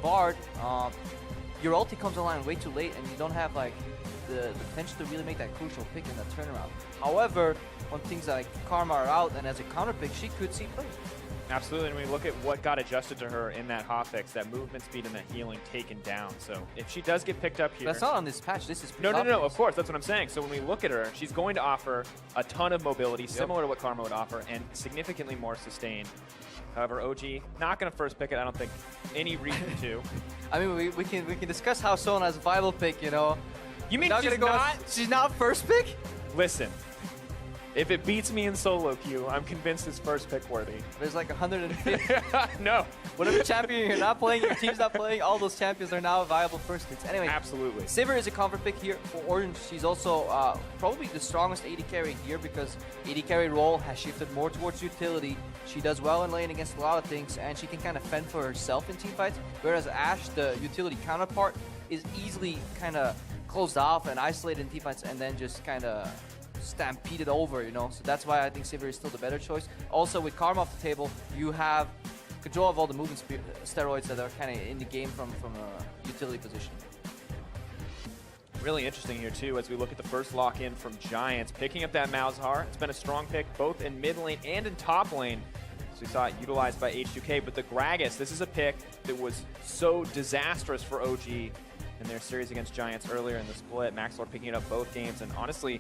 Bard, your ulti comes online way too late, and you don't have like the potential to really make that crucial pick in that turnaround. However, when things like Karma are out, and as a counter pick, she could see play. Absolutely, and we look at what got adjusted to her in that hotfix, that movement speed and that healing taken down. So if she does get picked up here... That's not on this patch, this is No, of course, that's what I'm saying. So when we look at her, she's going to offer a ton of mobility, similar to what Karma would offer, and significantly more sustain. However, OG, not going to first pick it, I don't think any reason to. I mean, we can discuss how SONSTAR is a viable pick, you know. You mean she's not first pick? Listen. If it beats me in solo queue, I'm convinced it's first pick worthy. There's like 150. No. Whatever champion you're not playing, your team's not playing, all those champions are now viable first picks. Anyway, absolutely. Sivir is a comfort pick here for Origen. She's also probably the strongest AD carry here because AD carry role has shifted more towards utility. She does well in lane against a lot of things, and she can kind of fend for herself in teamfights. Whereas Ashe, the utility counterpart, is easily kind of closed off and isolated in teamfights, and then just kind of stampeded over, you know. So that's why I think Sivir is still the better choice. Also, with Karma off the table, you have control of all the movement steroids that are kind of in the game from a utility position. Really interesting here too as we look at the first lock-in from Giants, picking up that Malzahar. It's been a strong pick both in mid lane and in top lane. So we saw it utilized by H2K, but the Gragas, this is a pick that was so disastrous for OG in their series against Giants earlier in the split. Maxlore picking it up both games and honestly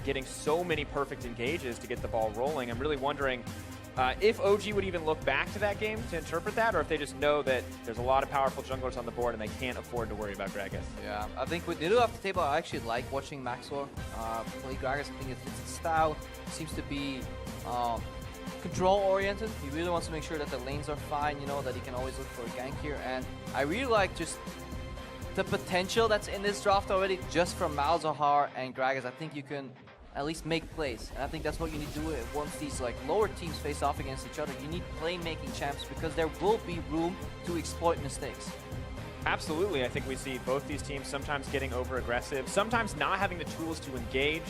getting so many perfect engages to get the ball rolling. I'm really wondering if OG would even look back to that game to interpret that, or if they just know that there's a lot of powerful junglers on the board and they can't afford to worry about Gragas. Yeah, I think with Nido off the table, I actually like watching Maxlore play Gragas. I think it fits his style. Seems to be control-oriented. He really wants to make sure that the lanes are fine, you know, that he can always look for a gank here. And I really like just the potential that's in this draft already, just from Malzahar and Gragas. I think you can at least make plays, and I think that's what you need to do once these like lower teams face off against each other. You need playmaking champs because there will be room to exploit mistakes. Absolutely, I think we see both these teams sometimes getting over-aggressive, sometimes not having the tools to engage.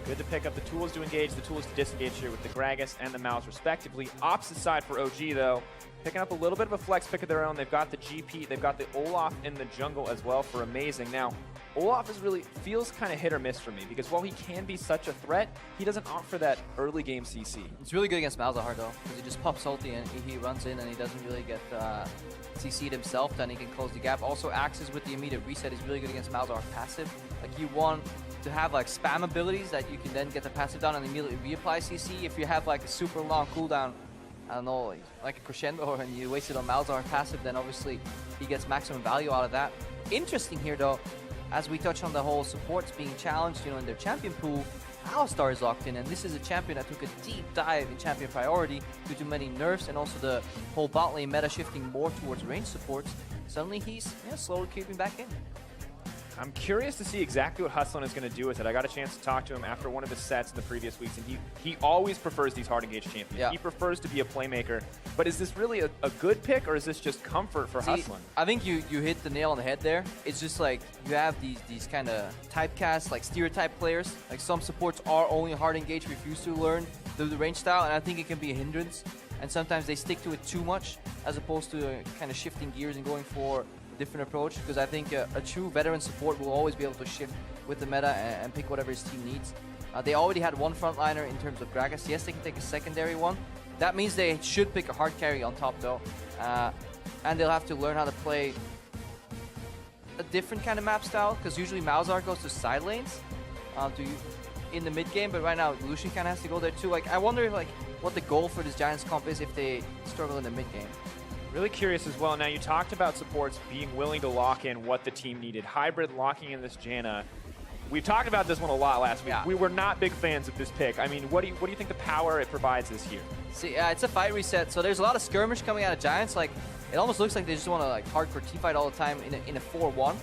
Good to pick up the tools to engage, the tools to disengage here with the Gragas and the Malz respectively. Opposite side for OG though, picking up a little bit of a flex pick of their own. They've got the GP, they've got the Olaf in the jungle as well for Amazing. Now, Olaf feels kind of hit or miss for me because while he can be such a threat, he doesn't offer that early game CC. It's really good against Malzahar though, because he just pops ulti and he runs in and he doesn't really get CC'd himself, then he can close the gap. Also, Axes with the immediate reset is really good against Malzahar passive. Like you want to have like spam abilities that you can then get the passive down and immediately reapply CC. If you have like a super long cooldown, I don't know, like a crescendo, and you waste it on Malzahar passive, then obviously he gets maximum value out of that. Interesting here though, as we touch on the whole supports being challenged, you know, in their champion pool, Alistar is locked in, and this is a champion that took a deep dive in champion priority due to many nerfs and also the whole bot lane meta shifting more towards range supports. Suddenly he's slowly creeping back in. I'm curious to see exactly what Hustlin is going to do with it. I got a chance to talk to him after one of his sets in the previous weeks, and he always prefers these hard engaged champions. Yeah. He prefers to be a playmaker. But is this really a good pick, or is this just comfort for Hustlin? I think you hit the nail on the head there. It's just like you have these kind of typecast, like stereotype players. Like some supports are only hard engaged, refuse to learn the range style, and I think it can be a hindrance. And sometimes they stick to it too much, as opposed to kind of shifting gears and going for different approach, because I think a true veteran support will always be able to shift with the meta and pick whatever his team needs. They already had one frontliner in terms of Gragas. Yes, they can take a secondary one. That means they should pick a hard carry on top though. And they'll have to learn how to play a different kind of map style, because usually Malzahar goes to side lanes in the mid game, but right now Lucian kind of has to go there too. Like I wonder like what the goal for this Giants comp is if they struggle in the mid game. Really curious as well. Now, you talked about supports being willing to lock in what the team needed. Hybrid locking in this Janna. We've talked about this one a lot last week. Yeah. We were not big fans of this pick. I mean, what do you think the power it provides is here? See, it's a fight reset, so there's a lot of skirmish coming out of Giants. Like, it almost looks like they just want to like hardcore teamfight all the time in a 4-1.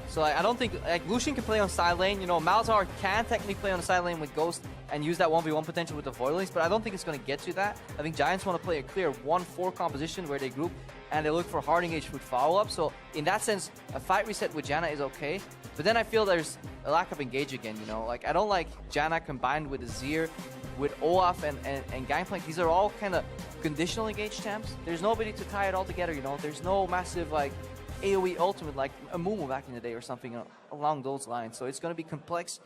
So like, I don't think like Lucian can play on side lane. You know, Malzahar can technically play on the side lane with Ghost and use that 1v1 potential with the void links, but I don't think it's going to get to that. I think Giants want to play a clear 1-4 composition where they group and they look for hard engage with follow-up. So in that sense, a fight reset with Janna is okay. But then I feel there's a lack of engage again, you know? Like, I don't like Janna combined with Azir with Olaf and Gangplank, these are all kind of conditional engage champs. There's nobody to tie it all together, you know. There's no massive like AoE ultimate like a Mumu back in the day or something along those lines. So it's going to be complex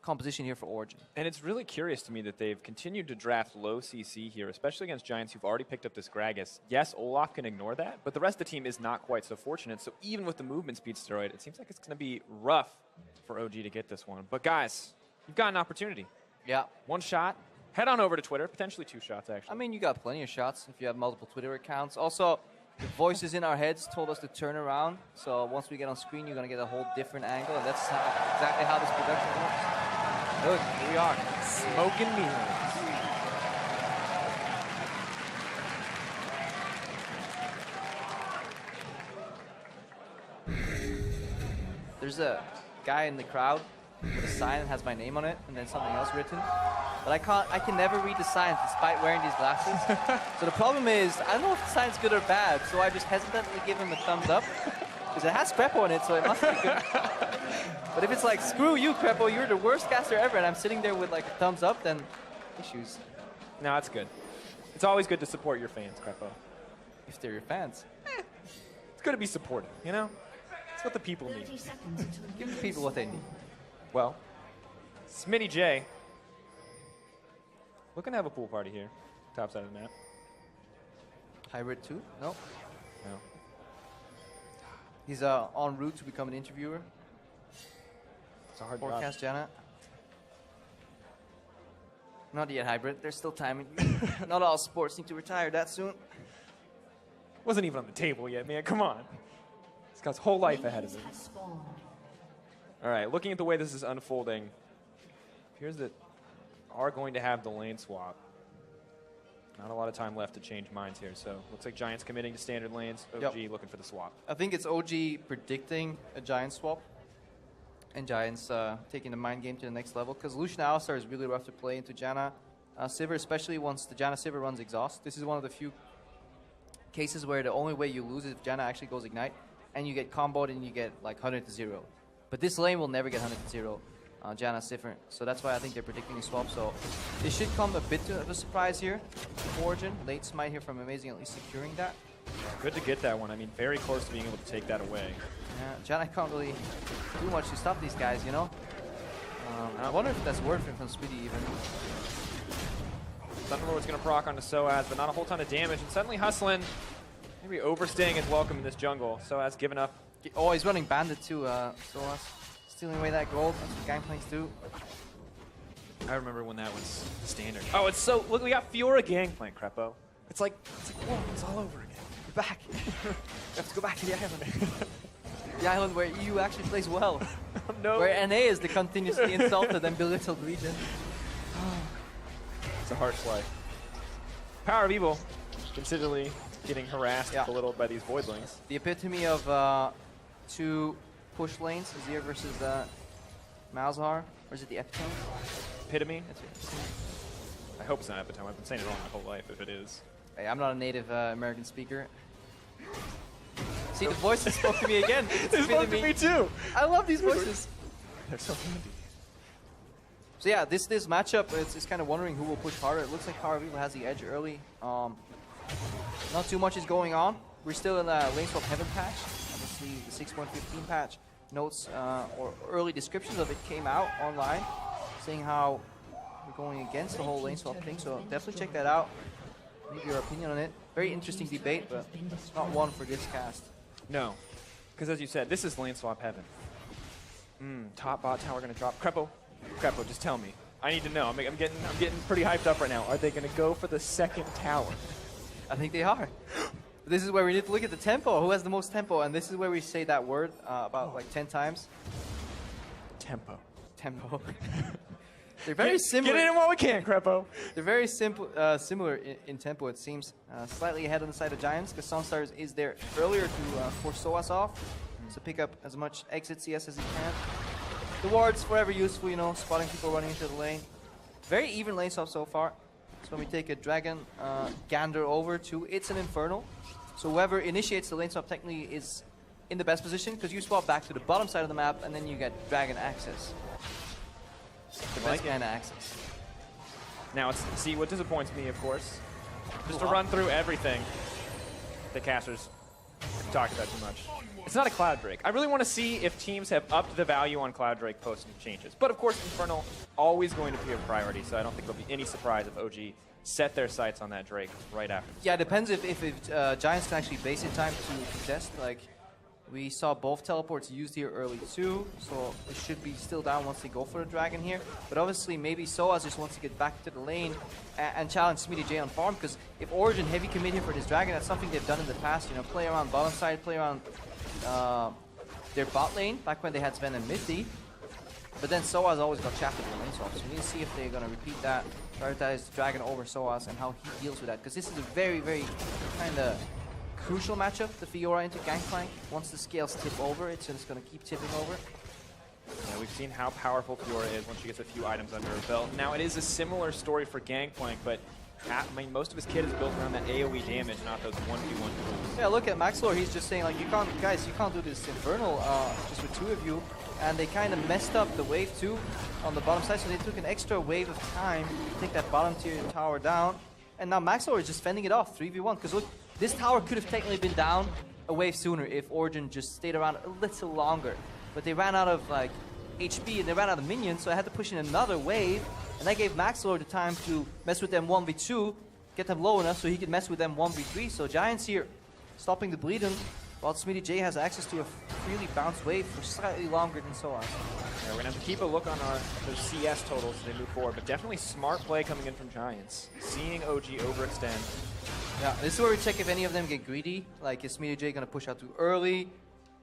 composition here for Origen. And it's really curious to me that they've continued to draft low CC here, especially against Giants who've already picked up this Gragas. Yes, Olaf can ignore that, but the rest of the team is not quite so fortunate. So even with the movement speed steroid, it seems like it's going to be rough for OG to get this one. But guys, you've got an opportunity. Yeah. One shot. Head on over to Twitter. Potentially 2 shots, actually. I mean, you got plenty of shots if you have multiple Twitter accounts. Also, the voices in our heads told us to turn around. So once we get on screen, you're going to get a whole different angle. And that's exactly how this production works. Look, here we are. Smoking mirrors. There's a guy in the crowd with a sign that has my name on it and then something else written. But I can never read the signs despite wearing these glasses. So the problem is, I don't know if the sign's good or bad, so I just hesitantly give him a thumbs up. Because it has Crepo in it, so it must be good. But if it's like, screw you, Crepo, you're the worst caster ever, and I'm sitting there with like a thumbs up, then issues. No, it's good. It's always good to support your fans, Crepo. If they're your fans. It's good to be supportive, you know? It's what the people need. Give the people what they need. Well, Smittyj looking to have a pool party here. Top side of the map. Hybrid 2? No. No. He's en route to become an interviewer. It's a hard Forecast Janna. Not yet Hybrid. There's still time. Not all sports need to retire that soon. Wasn't even on the table yet, man. Come on. This guy's whole life ahead of him. All right, looking at the way this is unfolding, appears that are going to have the lane swap. Not a lot of time left to change minds here, so looks like Giants committing to standard lanes. OG looking for the swap. I think it's OG predicting a Giant swap, and Giants taking the mind game to the next level, because Lucian Alistar is really rough to play into Janna Sivir, especially once the Janna Sivir runs exhaust. This is one of the few cases where the only way you lose is if Janna actually goes ignite, and you get comboed and you get like 100 to 0. But this lane will never get 100 to 0. Janna Sivir. So that's why I think they're predicting a swap. So this should come a bit of a surprise here for Origen. Late Smite here from Amazing at least securing that. Good to get that one. I mean, very close to being able to take that away. Yeah, Janna can't really do much to stop these guys, you know? I wonder if that's worth it from Smittyj even. Thunderlord's going to proc onto sOAZ, but not a whole ton of damage. And suddenly Hustlin, maybe overstaying his welcome in this jungle. sOAZ giving up. Oh, he's running Bandit too, sOAZ. Stealing away that gold. That's what Gangplanks do. I remember when that was standard. Oh, it's so... Look, we got Fiora Gangplank, Crepo. It's like, whoa, it's all over again. We're back. We have to go back to the island. The island where EU actually plays well. No. Where NA is the continuously insulted and belittled region. It's a harsh life. PowerOfEvil, considerably getting harassed, belittled by these voidlings. The epitome of 2 push lanes, Azir versus Malzahar. Or is it the epitome? Epitome? That's it. I hope it's not epitome. I've been saying it wrong my whole life if it is. Hey, I'm not a native American speaker. See, the voices spoke to me again. They spoke to me too. I love these voices. They're so handy. So yeah, this matchup, it's kind of wondering who will push harder. It looks like PowerOfEvil has the edge early. Not too much is going on. We're still in a lane swap heaven patch. Obviously, the 6.15 patch notes or early descriptions of it came out online, saying how we're going against the whole lane swap thing. So definitely check that out. Leave your opinion on it. Very interesting debate, but not one for this cast. No, because as you said, this is lane swap heaven. Top bot tower going to drop. Crepo, just tell me. I need to know. I'm getting pretty hyped up right now. Are they going to go for the second tower? I think they are. This is where we need to look at the tempo. Who has the most tempo? And this is where we say that word about like 10 times. Tempo. Tempo. They're very similar. Get in while we can, Crepo. They're very similar in tempo, it seems. Slightly ahead on the side of Giants, because SONSTAR is there earlier to force sOAZ off. So pick up as much exit CS as he can. The ward's forever useful, you know, spotting people running into the lane. Very even lane swap so far. So when we take a Dragon Gander over to It's an Infernal. So whoever initiates the lane swap technically is in the best position, because you swap back to the bottom side of the map and then you get Dragon access. The best kind of access. Now, see, what disappoints me, of course, just to run through everything the casters talked about too much. It's not a Cloud Drake. I really want to see if teams have upped the value on Cloud Drake post changes. But of course, Infernal always going to be a priority, so I don't think it'll be any surprise if OG set their sights on that Drake right after. Yeah, it depends if Giants can actually base in time to contest. Like, we saw both teleports used here early too, so it should be still down once they go for the dragon here. But obviously, maybe sOAZ just wants to get back to the lane and challenge Smittyj on farm, because if Origen heavy commit here for this dragon, that's something they've done in the past. You know, play around bottom side, play around their bot lane, back when they had Sven and Smittyj. But then sOAZ always got chapped in the lane swap, so we need to see if they're going to repeat that, prioritize the dragon over sOAZ, and how he deals with that. Because this is a very, very kind of crucial matchup, the Fiora into Gangplank. Once the scales tip over, it's just going to keep tipping over. Yeah, we've seen how powerful Fiora is once she gets a few items under her belt. Now, it is a similar story for Gangplank, but I mean, most of his kit is built around that AoE damage, not those 1v1 tools. Yeah, look at Maxlore. He's just saying, like, you can't, guys, you can't do this Infernal just with 2 of you. And they kind of messed up the wave 2 on the bottom side, so they took an extra wave of time to take that bottom tier tower down. And now Maxlore is just fending it off 3v1, because look, this tower could have technically been down a wave sooner if Origen just stayed around a little longer. But they ran out of like HP and they ran out of minions, so I had to push in another wave. And that gave Maxlore the time to mess with them 1v2, get them low enough so he could mess with them 1v3. So Giants here stopping the bleeding, while Smittyj has access to a freely bounced wave for slightly longer than sOAZ. Yeah, we're going to have to keep a look on those CS totals as they move forward, but definitely smart play coming in from Giants. Seeing OG overextend. Yeah, this is where we check if any of them get greedy. Like, is Smittyj going to push out too early?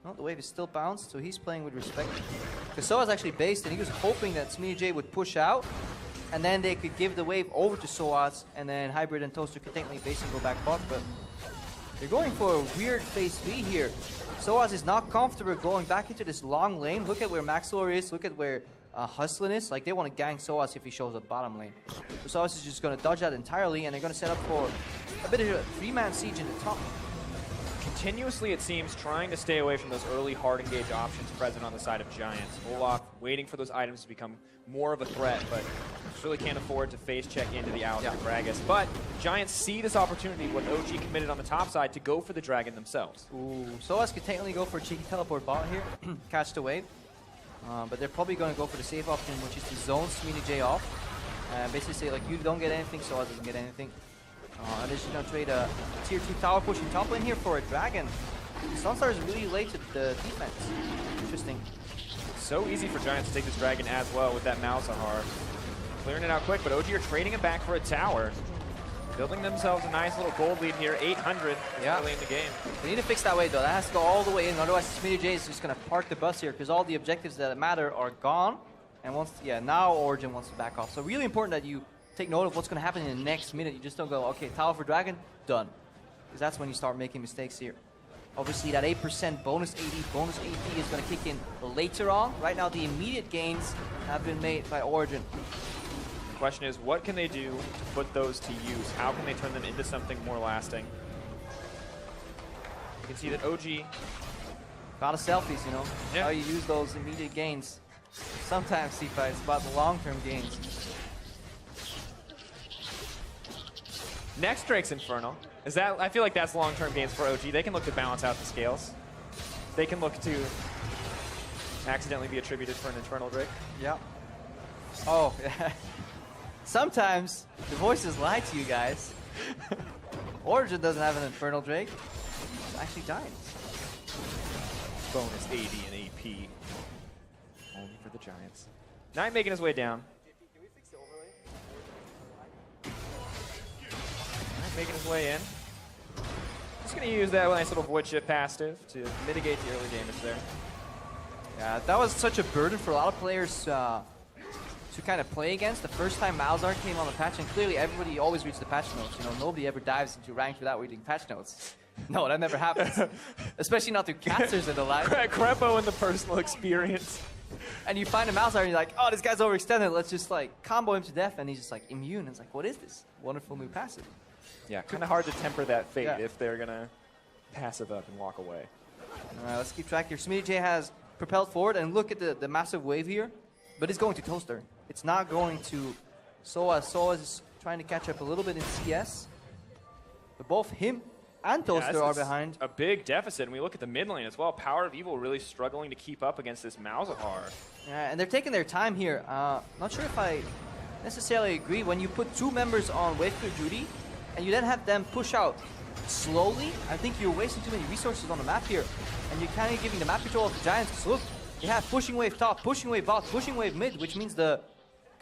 No, the wave is still bounced, so he's playing with respect. Because sOAZ actually based, and he was hoping that Smittyj would push out, and then they could give the wave over to sOAZ, and then Hybrid and Toaster could technically base and go back bot, but they're going for a weird phase 3 here. sOAZ is not comfortable going back into this long lane. Look at where Maxlore is, look at where Hustlin is. Like, they want to gang sOAZ if he shows up bottom lane. So sOAZ is just going to dodge that entirely, and they're going to set up for a bit of a 3-man siege in the top. Continuously, it seems, trying to stay away from those early hard engage options present on the side of Giants. Olaf waiting for those items to become more of a threat, but really can't afford to phase check into the out of the Gragas. But Giants see this opportunity when OG committed on the top side to go for the dragon themselves. Ooh, sOAZ could technically go for a cheeky teleport bot here, catch the wave. But they're probably going to go for the safe option, which is to zone Smittyj off. And basically say, like, you don't get anything, sOAZ doesn't get anything. And they're just going to trade a tier 2 tower push in top lane here for a dragon. SONSTAR is really late to the defense. Interesting. So easy for Giants to take this dragon as well with that Malzahar. Clearing it out quick, but OG are trading it back for a tower. Building themselves a nice little gold lead here, 800 early in the game. They need to fix that wave, though. That has to go all the way in, otherwise Smittyj is just going to park the bus here, because all the objectives that matter are gone. And once, now Origen wants to back off. So really important that you take note of what's going to happen in the next minute. You just don't go, okay, tower for dragon, done. Because that's when you start making mistakes here. Obviously, that 8% bonus AD, bonus AP is going to kick in later on. Right now, the immediate gains have been made by Origen. The question is, what can they do to put those to use? How can they turn them into something more lasting? You can see that OG... A lot of selfies, you know? Yeah. How you use those immediate gains. Sometimes, C5, it's about the long-term gains. Next Drake's Infernal. Is that? I feel like that's long-term gains for OG. They can look to balance out the scales. They can look to accidentally be attributed for an Infernal Drake. Yeah. Oh, sometimes the voices lie to you guys. Origen doesn't have an Infernal Drake. It's actually Giants. Bonus AD and AP. Only for the Giants. Knight making his way down. Making his way in. Just going to use that nice little Void Shift passive to mitigate the early damage there. Yeah, that was such a burden for a lot of players to kind of play against. The first time Malzahar came on the patch, and clearly everybody always reads the patch notes. You know, nobody ever dives into ranked without reading patch notes. No, that never happens. Especially not through casters and the like. Crepo in the personal experience. And you find a Malzahar and you're like, oh, this guy's overextended. Let's just like combo him to death. And he's just like immune. And it's like, what is this wonderful new passive? Yeah, kind of hard to temper that fate if they're going to passive up and walk away. All right, let's keep track here. Smittyj has propelled forward, and look at the massive wave here. But it's going to Toaster. It's not going to sOAZ is trying to catch up a little bit in CS. But both him and Toaster are behind. A big deficit, and we look at the mid lane as well. PowerOfEvil really struggling to keep up against this Malzahar. Yeah, and they're taking their time here. Not sure if I necessarily agree. When you put 2 members on wave clear duty, and you then have them push out slowly, I think you're wasting too many resources on the map here. And you're kind of giving the map control of the Giants. Because look, you have pushing wave top, pushing wave bot, pushing wave mid, which means the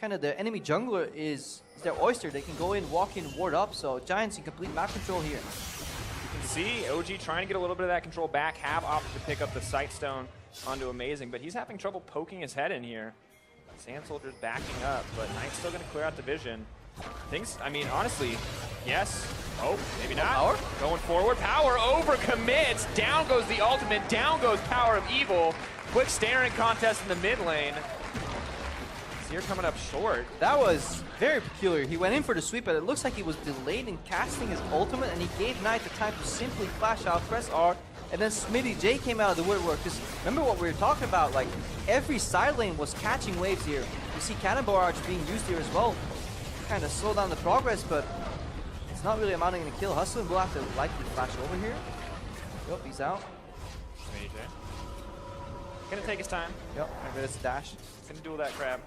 enemy jungler is their oyster. They can go in, walk in, ward up. So Giants in complete map control here. You can see OG trying to get a little bit of that control back. Have opted to pick up the Sightstone onto Amazing, but he's having trouble poking his head in here. Sand Soldier's backing up, but Knight's still going to clear out the vision. Things, I mean, honestly, yes. Oh, maybe not. Power? Going forward. Power over commits. Down goes the ultimate. Down goes PowerOfEvil. Quick staring contest in the mid lane. Seer coming up short. That was very peculiar. He went in for the sweep, but it looks like he was delayed in casting his ultimate, and he gave Knight the time to simply flash out, press R, and then Smittyj came out of the woodwork. Because remember what we were talking about, like every side lane was catching waves here. You see Cannon Barrage being used here as well. Kind of slow down the progress, but it's not really amounting to kill. Hustlin will have to likely flash over here. Yep, he's out. Smittyj. Gonna take his time. Yep, I bet it's a dash. Gonna duel that crab.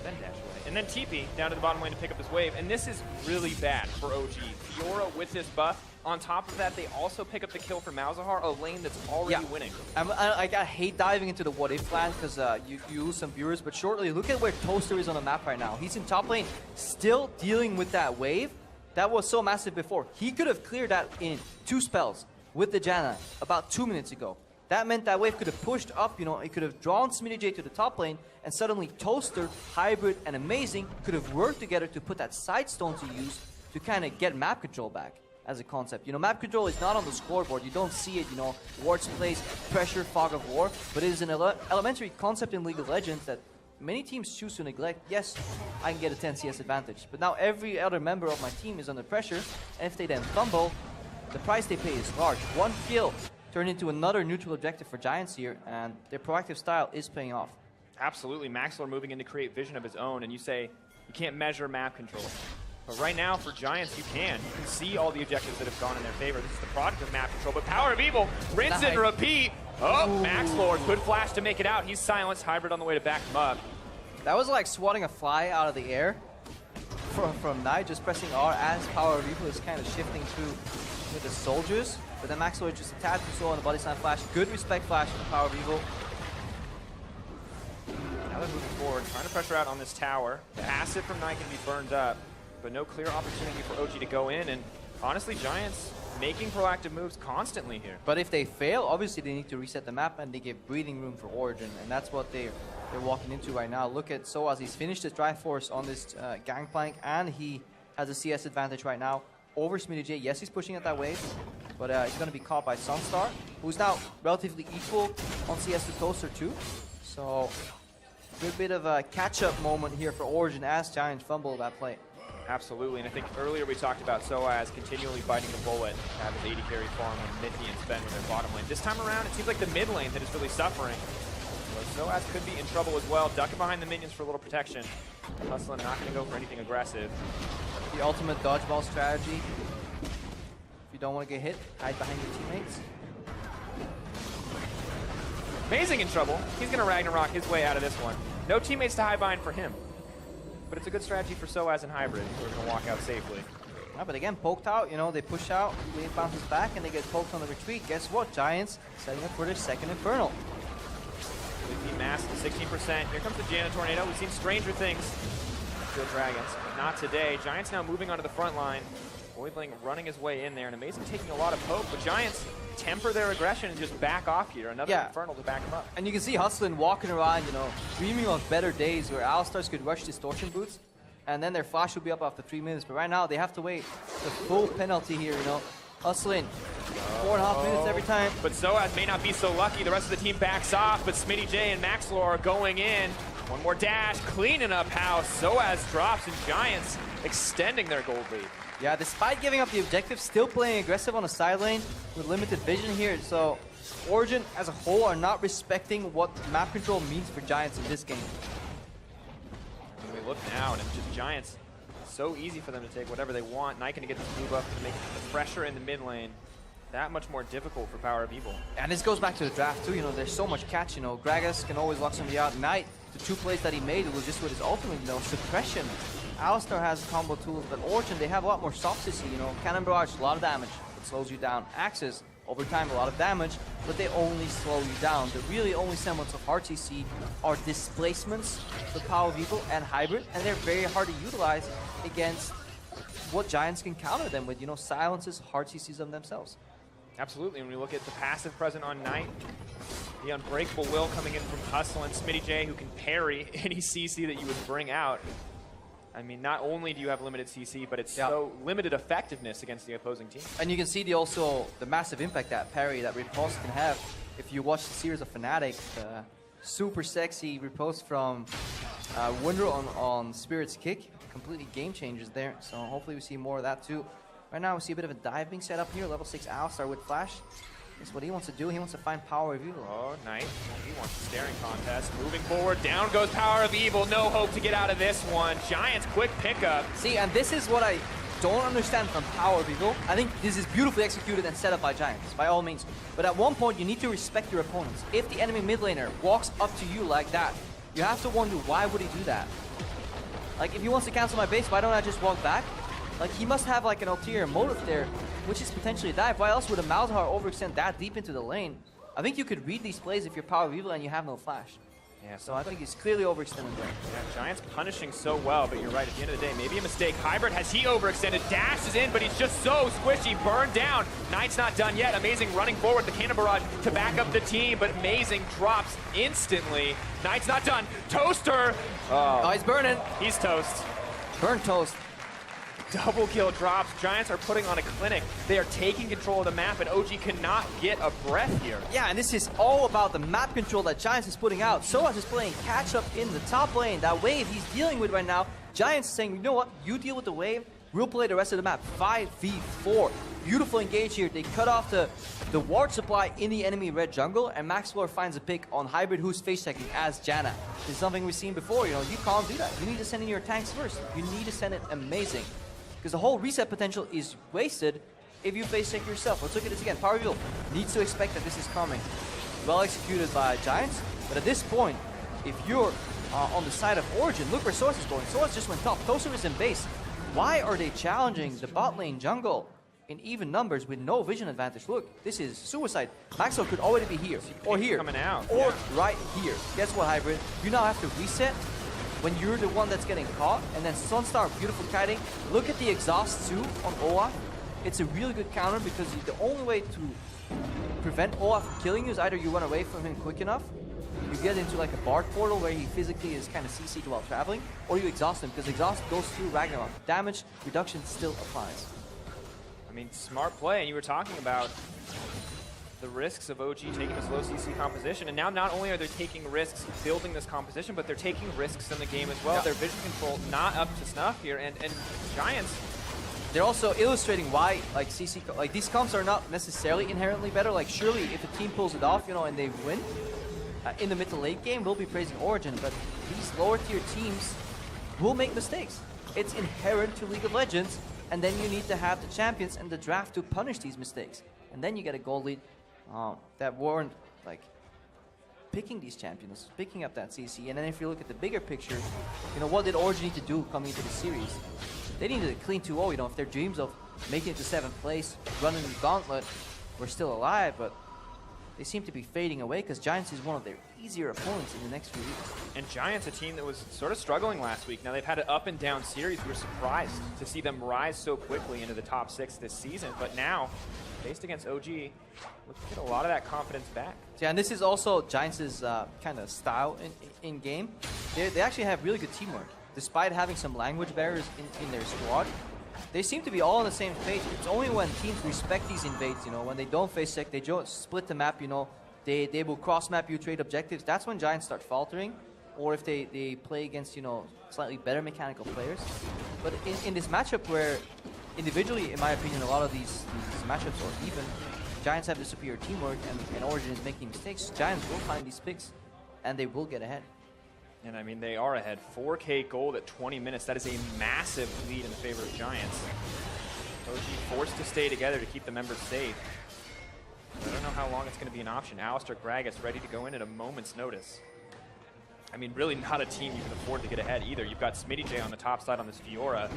Then dash away. And then TP down to the bottom lane to pick up his wave. And this is really bad for OG. Fiora with this buff. On top of that, they also pick up the kill for Malzahar, a lane that's already winning. I hate diving into the what if land because you lose some viewers, but shortly, look at where Toaster is on the map right now. He's in top lane, still dealing with that wave. That was so massive before. He could have cleared that in 2 spells with the Janna about 2 minutes ago. That meant that wave could have pushed up, you know, it could have drawn Smittyj to the top lane, and suddenly Toaster, Hybrid, and Amazing could have worked together to put that Sightstone to use to kind of get map control back as a concept. You know, map control is not on the scoreboard. You don't see it, you know, wards place, pressure, fog of war, but it is an elementary concept in League of Legends that many teams choose to neglect. Yes, I can get a 10 CS advantage, but now every other member of my team is under pressure, and if they then fumble, the price they pay is large. 1 kill turned into another neutral objective for Giants here, and their proactive style is paying off. Absolutely. Maxlore moving in to create vision of his own, and you say you can't measure map control. But right now, for Giants, you can. You can see all the objectives that have gone in their favor. This is the product of map control, but PowerOfEvil, rinse and repeat. Oh, Maxlore could flash to make it out. He's silenced. Hybrid on the way to back him up. That was like swatting a fly out of the air from Knight, just pressing R as PowerOfEvil is kind of shifting through with the soldiers. But then Maxlore just a tad too slow on the body slam flash. Good respect flash from PowerOfEvil. Now they're moving forward, trying to pressure out on this tower. The acid from Knight can be burned up, but no clear opportunity for OG to go in. And honestly, Giants making proactive moves constantly here. But if they fail, obviously they need to reset the map, and they give breathing room for Origen, and that's what they're walking into right now. Look at sOAZ. He's finished his Drive Force on this Gangplank, and he has a CS advantage right now over Smittyj. Yes, he's pushing at that wave, but he's going to be caught by SONSTAR, who's now relatively equal on CS to Toaster too. So, good bit of a catch-up moment here for Origen as Giants fumble that play. Absolutely, and I think earlier we talked about sOAZ continually biting the bullet, have his 80 carry farm when Mithy and Sven with their bottom lane. This time around, it seems like the mid lane that is really suffering. So sOAZ could be in trouble as well, ducking behind the minions for a little protection. Hustlin not going to go for anything aggressive. The ultimate dodgeball strategy. If you don't want to get hit, hide behind your teammates. Amazing in trouble. He's going to Ragnarok his way out of this one. No teammates to hide behind for him. But it's a good strategy for sOAZ and Hybrid, who are going to walk out safely. Yeah, but again, poked out, you know, they push out, wave bounces back, and they get poked on the retreat. Guess what? Giants setting up for their second Infernal. Leafy mask to 16%. Here comes the Janna Tornado. We've seen stranger things. Steel Dragons, but not today. Giants now moving onto the front line. Voidling running his way in there, and Amazing taking a lot of poke, but Giants temper their aggression and just back off here. Another Infernal to back him up. And you can see Hustlin walking around, you know, dreaming of better days where Alstars could rush Distortion Boots, and then their flash will be up after 3 minutes. But right now, they have to wait the full penalty here, you know. Hustlin, 4.5 minutes every time. But sOAZ may not be so lucky. The rest of the team backs off, but Smittyj and Maxlore are going in. One more dash, cleaning up house. sOAZ drops, and Giants extending their gold lead. Yeah, despite giving up the objective, still playing aggressive on the side lane with limited vision here. So, Origen as a whole are not respecting what map control means for Giants in this game. We look now, and it's just Giants, so easy for them to take whatever they want. Knight gonna get this move up to make the pressure in the mid lane that much more difficult for PowerOfEvil. And this goes back to the draft too, you know, there's so much catch, you know, Gragas can always lock somebody out. Knight, the 2 plays that he made, it was just with his ultimate, you know, suppression. Alistar has combo tools, but Origen, they have a lot more soft CC, you know, Cannon Barrage, a lot of damage, it slows you down. Axes, over time, a lot of damage, but they only slow you down. The really only semblance of hard CC are displacements with PowerOfEvil and Hybrid, and they're very hard to utilize against what Giants can counter them with, you know, silences, hard CCs of themselves. Absolutely, when we look at the passive present on Knight, the Unbreakable Will coming in from Hustlin, Smittyj, who can parry any CC that you would bring out. I mean, not only do you have limited CC, but it's so limited effectiveness against the opposing team. And you can see the massive impact that parry, that riposte can have. If you watch the series of Fnatic, the super sexy riposte from Wunder on Spirit's kick, completely game changers there. So hopefully we see more of that too. Right now we see a bit of a dive being set up here. Level 6 Alistar with Flash. That's what he wants to do. He wants to find PowerOfEvil. Oh, Knight. He wants a staring contest. Moving forward. Down goes PowerOfEvil. No hope to get out of this one. Giants quick pickup. See, and this is what I don't understand from PowerOfEvil. I think this is beautifully executed and set up by Giants, by all means. But at one point, you need to respect your opponents. If the enemy mid laner walks up to you like that, you have to wonder, why would he do that? Like, if he wants to cancel my base, why don't I just walk back? Like, he must have like an ulterior motive there, which is potentially a dive. Why else would a Malzahar overextend that deep into the lane? I think you could read these plays if you're PowerOfEvil and you have no flash. Yeah, so I think he's clearly overextended there. Yeah, Giants punishing so well, but you're right, at the end of the day, maybe a mistake. Hybrid, has he overextended? Dashes in, but he's just so squishy, burned down. Knight's not done yet. Amazing running forward, the Cannon Barrage to back up the team, but Amazing drops instantly. Knight's not done. Toaster! Oh, he's burning. He's toast. Burn toast. Double kill drops. Giants are putting on a clinic. They are taking control of the map, and OG cannot get a breath here. Yeah, and this is all about the map control that Giants is putting out. sOAZ is playing catch up in the top lane. That wave he's dealing with right now, Giants is saying, you know what, you deal with the wave, we'll play the rest of the map. 5v4. Beautiful engage here. They cut off the ward supply in the enemy red jungle, and Maxlore finds a pick on Hybrid, who's face checking as Janna. This is something we've seen before. You know, you can't do that. You need to send in your tanks first. You need to send it Amazing. Because the whole reset potential is wasted if you face check yourself. Let's look at this again. PowerOfEvil needs to expect that this is coming. Well executed by Giants, but at this point, if you're on the side of Origen, look where sOAZ is going. sOAZ just went top. Toaster is in base. Why are they challenging the bot lane jungle in even numbers with no vision advantage? Look, this is suicide. Maxlore could already be here, or here, coming out, or right here. Guess what, Hybrid? You now have to reset when you're the one that's getting caught, and then SONSTAR, beautiful kiting. Look at the exhaust too on Olaf. It's a really good counter because the only way to prevent Olaf from killing you is either you run away from him quick enough, you get into like a Bard portal where he physically is kind of CC'd while traveling, or you exhaust him, because exhaust goes through Ragnarok. Damage reduction still applies. I mean, smart play, and you were talking about the risks of OG taking this low CC composition, and now not only are they taking risks building this composition, but they're taking risks in the game as well. Their vision control not up to snuff here, and Giants, they're also illustrating why like CC, like these comps are not necessarily inherently better. Like surely if a team pulls it off, you know, and they win in the mid to late game, we'll be praising Origen, but these lower tier teams will make mistakes. It's inherent to League of Legends, and then you need to have the champions and the draft to punish these mistakes, and then you get a gold lead that weren't like picking these champions, picking up that CC. And then if you look at the bigger picture, you know, what did Origen need to do coming into the series? They needed a clean 2-0, you know, if their dreams of making it to 7th place, running the gauntlet, were still alive, but they seem to be fading away because Giants is one of their easier opponents in the next few weeks. And Giants, a team that was sort of struggling last week. Now they've had an up and down series. We were surprised to see them rise so quickly into the top 6 this season, but now, faced against OG, let's get a lot of that confidence back. Yeah, and this is also Giants' kind of style in game. They actually have really good teamwork. Despite having some language barriers in their squad, they seem to be all on the same page. It's only when teams respect these invades, you know, when they don't face check, they just split the map, you know, they will cross map you, trade objectives. That's when Giants start faltering, or if they play against, you know, slightly better mechanical players. But in this matchup where individually, in my opinion, a lot of these matchups are even, Giants have the superior teamwork, and Origen is making mistakes, Giants will find these picks, and they will get ahead. And I mean, they are ahead. 4K gold at 20 minutes. That is a massive lead in the favor of Giants. OG forced to stay together to keep the members safe. I don't know how long it's going to be an option. Alistair Gragas ready to go in at a moment's notice. I mean, really not a team you can afford to get ahead either. You've got Smittyj on the top side on this Fiora.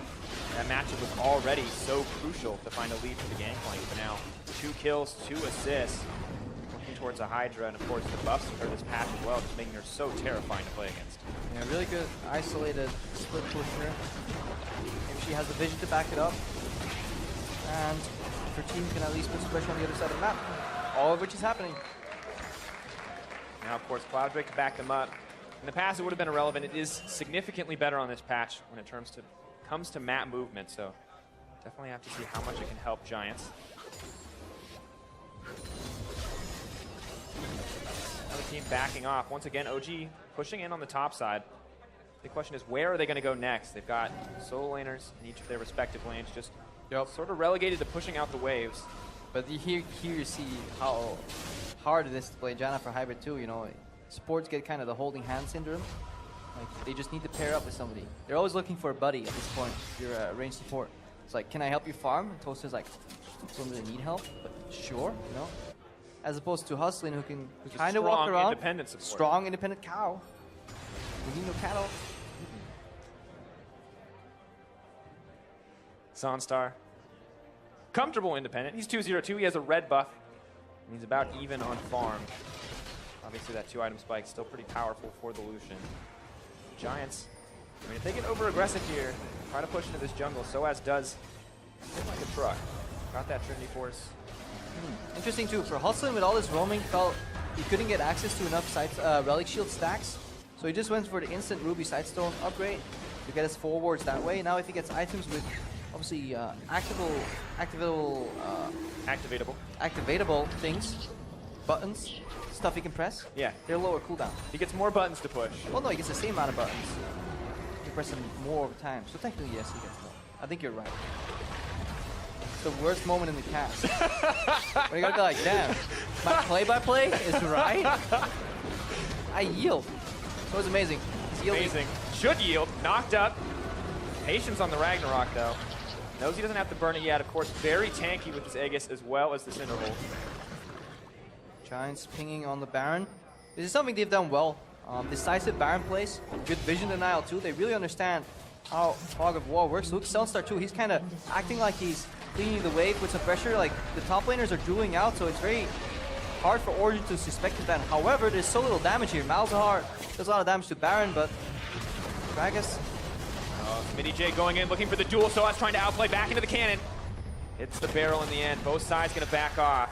That matchup was already so crucial to find a lead for the Gangplank. But now, 2 kills, 2 assists. Looking towards a Hydra, and of course the buffs for this patch as well, just making her so terrifying to play against. Yeah, really good isolated split push here. Maybe she has the vision to back it up. And her team can at least put some pressure on the other side of the map. All of which is happening. Now, of course, Cloudbreak to back them up. In the past, it would have been irrelevant. It is significantly better on this patch when it comes to map movement, so definitely have to see how much it can help Giants. Another team backing off. Once again, OG pushing in on the top side. The question is, where are they going to go next? They've got solo laners in each of their respective lanes, just sort of relegated to pushing out the waves. But here you see how hard it is to play Janna for Hybrid too. You know, supports get kind of the holding hand syndrome. Like, they just need to pair up with somebody. They're always looking for a buddy at this point if you're a ranged support. It's like, can I help you farm? And Toaster's like, don't really need help, but sure, you know. As opposed to Hustlin, who can kind of walk around. Independent support. Strong, independent cow. We need no cattle. SONSTAR. Comfortable independent. He's 2-0-2. He has a red buff. And he's about even on farm. Obviously, that 2-item spike is still pretty powerful for the Lucian. Giants, I mean, if they get over-aggressive here, try to push into this jungle, sOAZ does hit like a truck. Got that Trinity Force. Interesting, too. For Hustlin, with all this roaming, felt he couldn't get access to enough Relic Shield stacks. So he just went for the instant Ruby Sightstone upgrade to get his forwards that way. Now, if he gets items with, obviously, activatable things, buttons, stuff he can press. Yeah. They're lower cooldown. He gets more buttons to push. Well, no, he gets the same amount of buttons. You can press them more over time. So technically, yes, he gets more. I think you're right. It's the worst moment in the cast. When you gotta be like, damn, my play-by-play is right. I yield. So it's amazing. He's yielding. Amazing. Should yield. Knocked up. Patience on the Ragnarok, though. Knows he doesn't have to burn it yet. Of course, very tanky with his Aegis as well as this interval. Giants pinging on the Baron. This is something they've done well. Decisive Baron plays, good vision denial too. They really understand how Fog of War works. Look, SONSTAR too, he's kind of acting like he's cleaning the wave with some pressure. Like, the top laners are dueling out, so it's very hard for Origen to suspect that. However, there's so little damage here. Malzahar does a lot of damage to Baron, but Gragas. Smittyj going in, looking for the duel. sOAZ trying to outplay back into the cannon. Hits the barrel in the end. Both sides going to back off.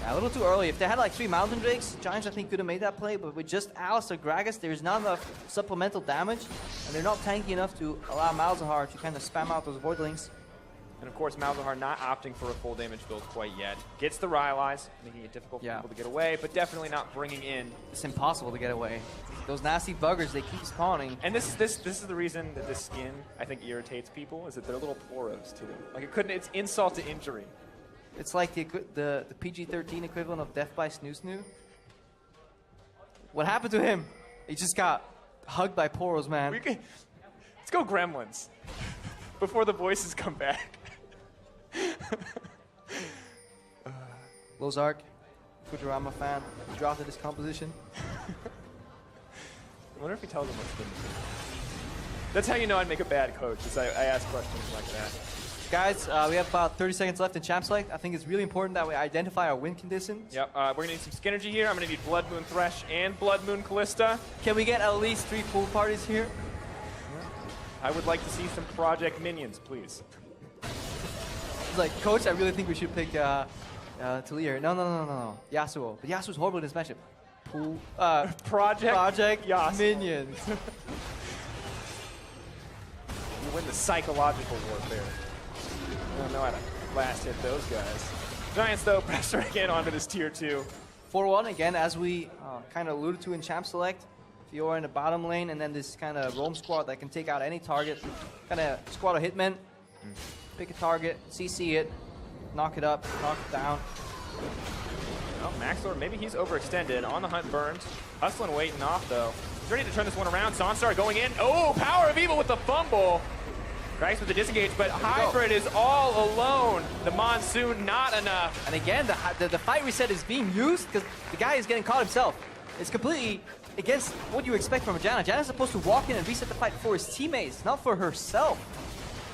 Yeah, a little too early. If they had like 3 Mountain Drakes, Giants I think could have made that play, but with just Alistair Gragas, there's not enough supplemental damage, and they're not tanky enough to allow Malzahar to kind of spam out those Voidlings. And of course, Malzahar not opting for a full damage build quite yet. Gets the Rylai's, making it difficult for people to get away, but definitely not bringing in. It's impossible to get away. Those nasty buggers, they keep spawning. And this is the reason that this skin, I think, irritates people, is that they're little poros too. Like, it's insult to injury. It's like the PG-13 equivalent of Death by Snoo Snoo. What happened to him? He just got hugged by poros, man. Let's go Gremlins before the voices come back. Lozark, Futurama fan, dropped his composition. I wonder if he tells them what's good. That's how you know I'd make a bad coach, is I ask questions like that. Guys, we have about 30 seconds left in Champ Select. I think it's really important that we identify our win conditions. Yep, we're going to need some Skinergy here. I'm going to need Blood Moon Thresh and Blood Moon Callista. Can we get at least 3 pool parties here? I would like to see some Project Minions, please. It's like, Coach, I really think we should pick Talir. No. Yasuo. But Yasuo's horrible in this matchup. Pool, Project Yasuo. Minions. You win the psychological warfare. I don't know how to last hit those guys. Giants, though, pressuring in onto this tier 2. 4-1, again, as we kind of alluded to in Champ Select. Fiora in the bottom lane, and then this kind of roam squad that can take out any target. Kind of squad of hitmen. Pick a target, CC it, knock it up, knock it down. Well, Maxlore, maybe he's overextended. On the hunt, burned. Hustlin waiting off, though. He's ready to turn this one around. SONSTAR going in. Oh, PowerOfEvil with the fumble. Gragas with the disengage, but Hybrid is all alone. The Monsoon not enough. And again, the fight reset is being used because the guy is getting caught himself. It's completely against what you expect from Janna. Janna's supposed to walk in and reset the fight for his teammates, not for herself.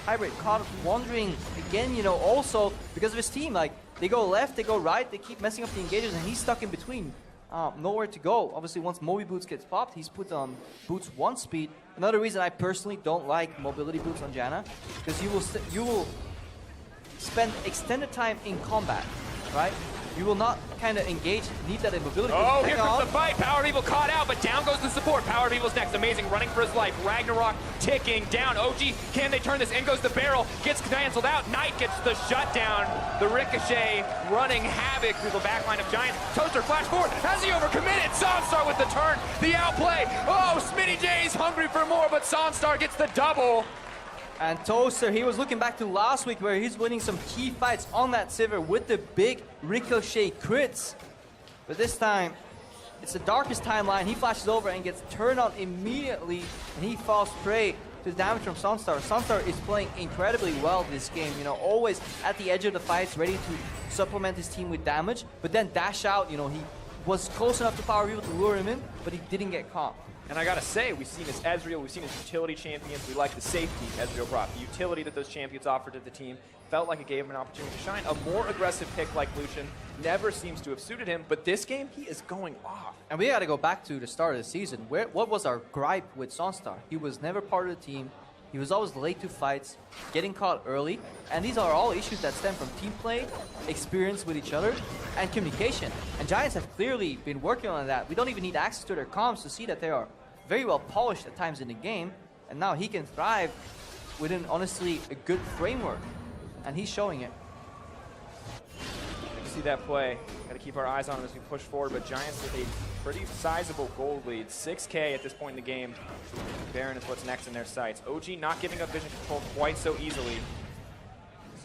Hybrid caught wandering again, you know, also because of his team. Like, they go left, they go right, they keep messing up the engages, and he's stuck in between. Nowhere to go. Obviously, once Moby Boots gets popped, he's put on Boots 1 speed. Another reason I personally don't like mobility boots on Janna, because you will spend extended time in combat, right? You will not kind of engage, need that mobility. Oh, here comes the fight. PowerOfEvil caught out, but down goes the support. PowerOfEvil's next. Amazing, running for his life. Ragnarok ticking down. OG, can they turn this? In goes the barrel. Gets canceled out. Knight gets the shutdown. The Ricochet running havoc through the backline of Giants. Toaster flash forward. Has he overcommitted? SONSTAR with the turn. The outplay. Oh, Smittyj's hungry for more, but SONSTAR gets the double. And Toaster, he was looking back to last week where he's winning some key fights on that Sivir with the big Ricochet crits. But this time, it's the darkest timeline. He flashes over and gets turned on immediately, and he falls prey to the damage from SONSTAR. SONSTAR is playing incredibly well this game, you know, always at the edge of the fights, ready to supplement his team with damage, but then dash out, you know, he was close enough to PowerOfEvil to lure him in, but he didn't get caught. And I gotta say, we've seen his Ezreal, we've seen his utility champions, we like the safety Ezreal brought. The utility that those champions offered to the team felt like it gave him an opportunity to shine. A more aggressive pick like Lucian never seems to have suited him, but this game, he is going off. And we gotta go back to the start of the season. What was our gripe with SONSTAR? He was never part of the team. He was always late to fights, getting caught early, and these are all issues that stem from team play, experience with each other, and communication. And Giants have clearly been working on that. We don't even need access to their comms to see that they are very well polished at times in the game, and now he can thrive within, honestly, a good framework, and he's showing it. You see that play. Got to keep our eyes on him as we push forward, but Giants with a pretty sizable gold lead. 6K at this point in the game. Baron is what's next in their sights. OG not giving up vision control quite so easily.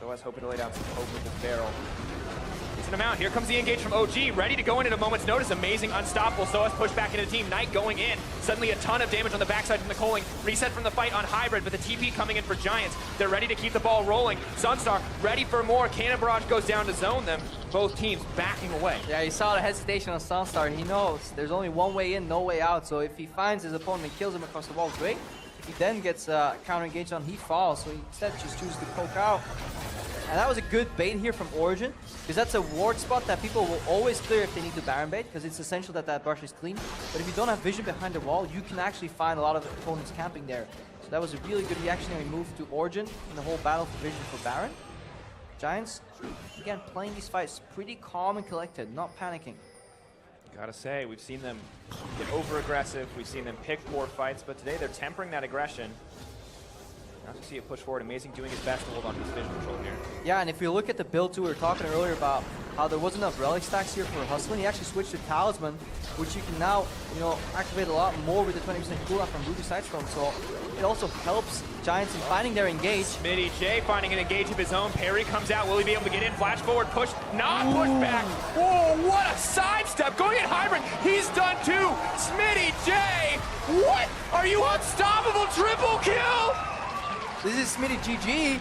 sOAZ hoping to lay down some hope with this barrel. It's an amount. Here comes the engage from OG, ready to go in at a moment's notice. Amazing, unstoppable. sOAZ pushed back into the team. Knight going in. Suddenly a ton of damage on the backside from the Coaling. Reset from the fight on Hybrid, but the TP coming in for Giants. They're ready to keep the ball rolling. SONSTAR ready for more. Cannon Barrage goes down to zone them. Both teams backing away. Yeah, you saw the hesitation on SONSTAR. He knows there's only one way in, no way out. So if he finds his opponent and kills him across the wall, great. If he then gets counter engaged on, he falls. So he instead just chooses to poke out. And that was a good bait here from Origen, because that's a ward spot that people will always clear if they need to Baron bait, because it's essential that that brush is clean. But if you don't have vision behind the wall, you can actually find a lot of opponents camping there. So that was a really good reactionary move to Origen in the whole battle for vision for Baron. Giants, again, playing these fights pretty calm and collected, not panicking. Gotta say, we've seen them get over-aggressive, we've seen them pick poor fights, but today they're tempering that aggression. Now to see it push forward, Amazing doing his best to hold on to his vision control here. Yeah, and if you look at the build too, we were talking earlier about how there wasn't enough relic stacks here for Hustlin. He actually switched to Talisman, which you can now, you know, activate a lot more with the 20% cooldown from Ruby Sidestone. So it also helps Giants in finding their engage. Smittyj finding an engage of his own. Parry comes out. Will he be able to get in? Flash forward, push, not push back. Whoa, what a sidestep. Going at Hybrid. He's done too. Smittyj, what? Are you unstoppable? Triple kill? This is Smittyj GG.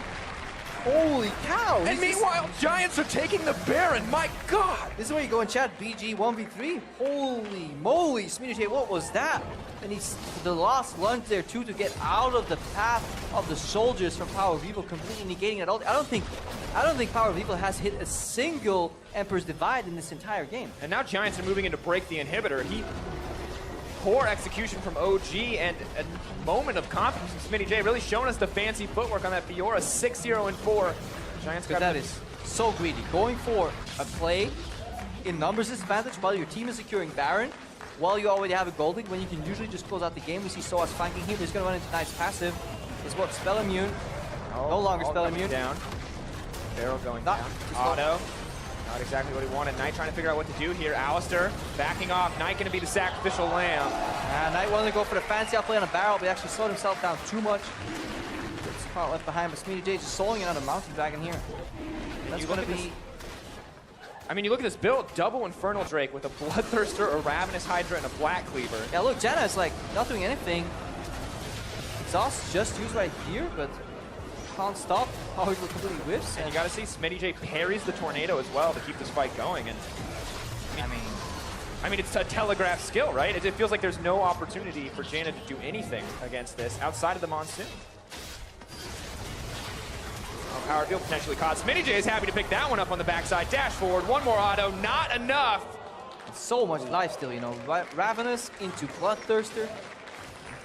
Holy cow. And meanwhile, Giants are taking the Baron. My God. This is where you go and chat BG 1v3. Holy moly, Smittyj, what was that? And he's the last lunge there too to get out of the path of the soldiers from PowerOfEvil, completely negating it all. I don't think PowerOfEvil has hit a single Emperor's Divide in this entire game. And now Giants are moving in to break the inhibitor. Poor execution from OG and a moment of confidence from Smittyj, really showing us the fancy footwork on that Fiora. 6-0-4. Giants got that is so greedy. Going for a play in numbers disadvantage while your team is securing Baron, while you already have a gold lead, when you can usually just close out the game. We see sOAZ flanking here. He's going to run into Knight's passive. Is what, spell immune. No longer spell immune. Down. Barrel going down. Auto. Not exactly what he wanted. Knight trying to figure out what to do here. Alistair backing off. Knight going to be the sacrificial lamb. Knight wanted to go for the fancy outplay on a barrel, but he actually slowed himself down too much. Gets caught left behind, but Smittyj just soloing it on a Mountain Dragon here. That's going to be I mean, you look at this build, double Infernal Drake with a Bloodthirster, a Ravenous Hydra, and a Black Cleaver. Yeah, look, Janna is like not doing anything. Exhaust just used right here, but can't stop. Power completely whiffs. And you got to see Smittyj parries the Tornado as well to keep this fight going. And I mean, it's a telegraph skill, right? It feels like there's no opportunity for Janna to do anything against this outside of the Monsoon. PowerOfEvil potentially caught. Smittyj is happy to pick that one up on the backside. Dash forward, one more auto, not enough. So much life still, you know. Ravenous into Bloodthirster.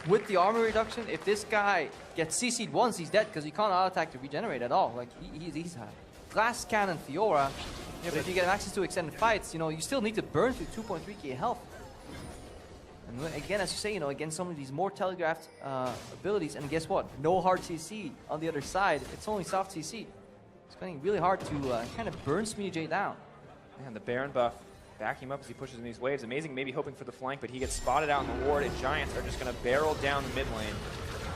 With the armor reduction, if this guy gets CC'd once, he's dead because he can't auto-attack to regenerate at all. Like, he's a Glass Cannon Fiora. Yeah, but if you get access to extended fights, you know, you still need to burn through 2.3k health. And again, as you say, you know, against some of these more telegraphed abilities, and guess what? No hard CC on the other side. It's only soft CC. It's finding really hard to kind of burn Smittyj down. Man, the Baron buff backing him up as he pushes in these waves. Amazing, maybe hoping for the flank, but he gets spotted out in the ward, and Giants are just going to barrel down the mid lane.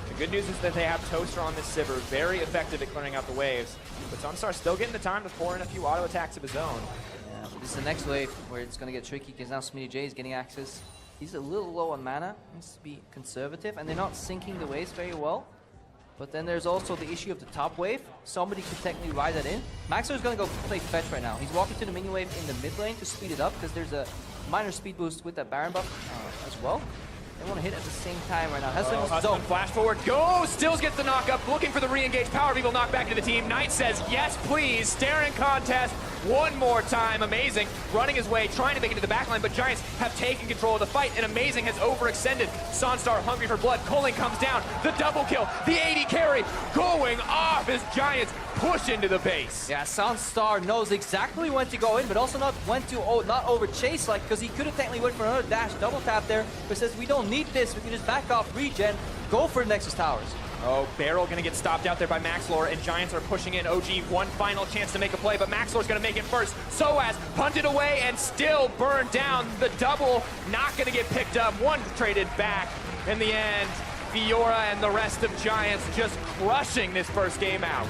The good news is that they have Toaster on this Sivir, very effective at clearing out the waves. But SONSTAR still getting the time to pour in a few auto attacks of his own. Yeah, but this is the next wave where it's going to get tricky because now Smittyj is getting access. He's a little low on mana, needs to be conservative, and they're not syncing the waves very well. But then there's also the issue of the top wave. Somebody could technically ride that in. Maxlore is going to go play fetch right now. He's walking to the minion wave in the mid lane to speed it up because there's a minor speed boost with that Baron buff as well. They want to hit at the same time right now. Hustlin flash forward, goes, Stills gets the knockup, looking for the re-engage. PowerOfEvil knock back to the team. Knight says, yes, please. Staring contest one more time. Amazing running his way, trying to make it to the backline, but Giants have taken control of the fight, and Amazing has overextended. SONSTAR hungry for blood. Culling comes down. The double kill, the 80 carry going off as Giants push into the base. Yeah, SONSTAR knows exactly when to go in, but also not when to not over chase, like, because he could have technically went for another dash double tap there, but says we don't need this, we can just back off, regen, go for Nexus Towers. Oh, Barrel gonna get stopped out there by Maxlore, and Giants are pushing in. OG, one final chance to make a play, but Maxlore's gonna make it first. sOAZ punted away and still burned down. The double not gonna get picked up. One traded back. In the end, Fiora and the rest of Giants just crushing this first game out.